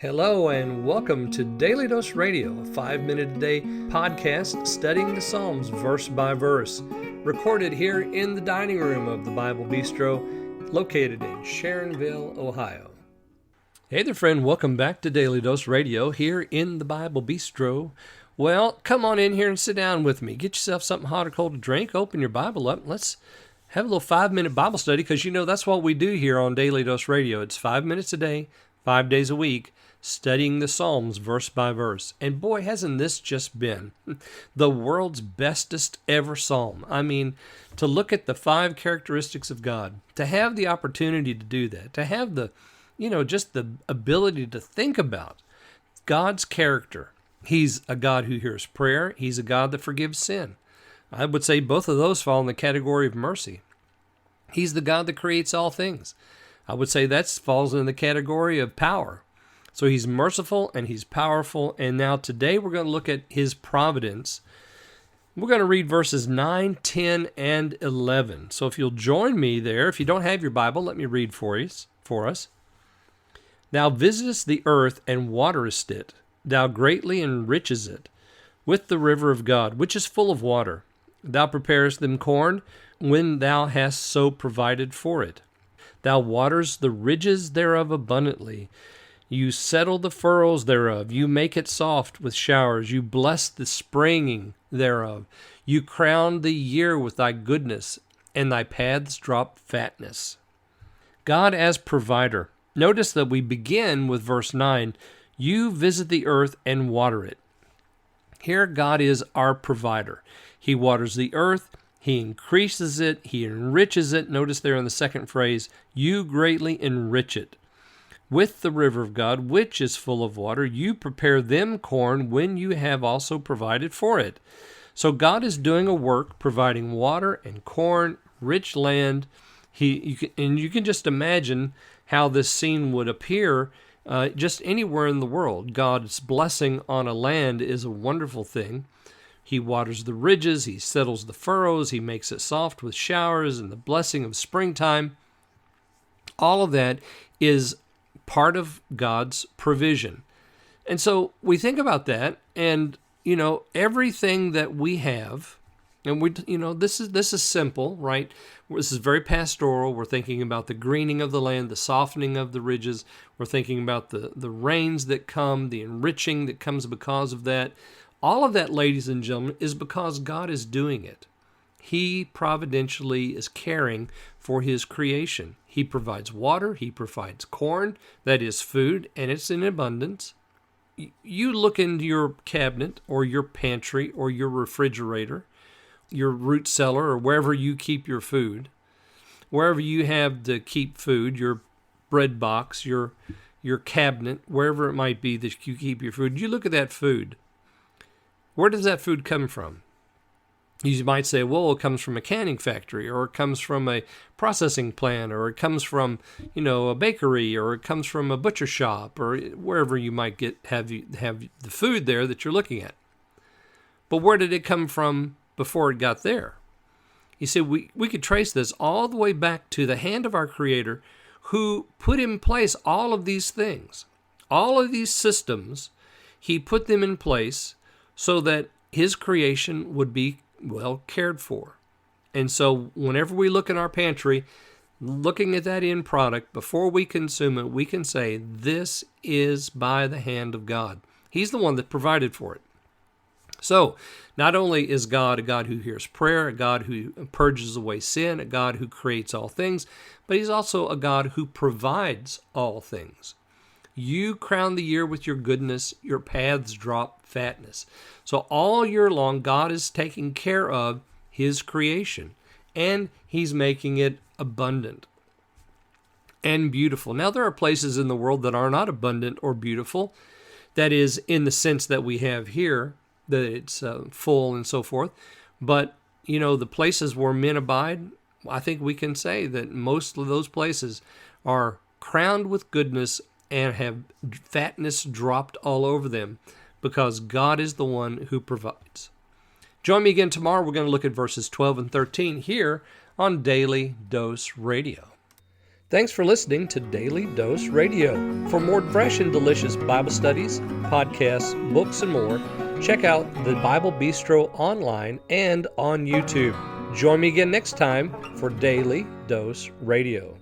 Hello and welcome to Daily Dose Radio, a 5-minute-a-day podcast studying the Psalms verse by verse, recorded here in the dining room of the Bible Bistro, located in Sharonville, Ohio. Hey there, friend. Welcome back to Daily Dose Radio here in the Bible Bistro. Well, come on in here and sit down with me. Get yourself something hot or cold to drink. Open your Bible up. Let's have a little 5-minute Bible study because that's what we do here on Daily Dose Radio. It's 5 minutes a day, 5 days a week, studying the Psalms verse by verse. And boy, hasn't this just been the world's bestest ever psalm. I mean, to look at the 5 characteristics of God, to have the opportunity to do that, to have the, just the ability to think about God's character. He's a God who hears prayer. He's a God that forgives sin. I would say both of those fall in the category of mercy. He's the God that creates all things. I would say that falls in the category of power. So he's merciful and he's powerful. And now today we're going to look at his providence. We're going to read verses 9, 10, and 11. So if you'll join me there, if you don't have your Bible, let me read for us. Thou visitest the earth and waterest it. Thou greatly enrichest it with the river of God, which is full of water. Thou preparest them corn when thou hast so provided for it. Thou waters the ridges thereof abundantly. You settle the furrows thereof. You make it soft with showers. You bless the springing thereof. You crown the year with thy goodness, and thy paths drop fatness. God as provider. Notice that we begin with verse 9. You visit the earth and water it. Here God is our provider. He waters the earth. He increases it. He enriches it. Notice there in the second phrase, you greatly enrich it. With the river of God, which is full of water, you prepare them corn when you have also provided for it. So God is doing a work, providing water and corn, rich land. You can just imagine how this scene would appear just anywhere in the world. God's blessing on a land is a wonderful thing. He waters the ridges, he settles the furrows, he makes it soft with showers and the blessing of springtime. All of that is part of God's provision. And so we think about that, and everything that we have, and this is simple, right? This is very pastoral. We're thinking about the greening of the land, the softening of the ridges. We're thinking about the rains that come, the enriching that comes because of that. All of that, ladies and gentlemen, is because God is doing it. He providentially is caring for his creation. He provides water, he provides corn, that is food, and it's in abundance. You look into your cabinet or your pantry or your refrigerator, your root cellar, or wherever you keep your food, wherever you have to keep food, your bread box, your cabinet, wherever it might be that you keep your food, you look at that food. Where does that food come from? You might say, well, it comes from a canning factory, or it comes from a processing plant, or it comes from, a bakery, or it comes from a butcher shop, or wherever you might have the food there that you're looking at. But where did it come from before it got there? You see, we could trace this all the way back to the hand of our Creator, who put in place all of these things, all of these systems. He put them in place so that his creation would be well cared for. And so whenever we look in our pantry, looking at that end product, before we consume it, we can say, this is by the hand of God. He's the one that provided for it. So not only is God a God who hears prayer, a God who purges away sin, a God who creates all things, but he's also a God who provides all things. You crown the year with your goodness, your paths drop fatness. So all year long, God is taking care of his creation, and he's making it abundant and beautiful. Now, there are places in the world that are not abundant or beautiful. That is, in the sense that we have here, that it's full and so forth. But, the places where men abide, I think we can say that most of those places are crowned with goodness and have fatness dropped all over them, because God is the one who provides. Join me again tomorrow. We're going to look at verses 12 and 13 here on Daily Dose Radio. Thanks for listening to Daily Dose Radio. For more fresh and delicious Bible studies, podcasts, books, and more, check out the Bible Bistro online and on YouTube. Join me again next time for Daily Dose Radio.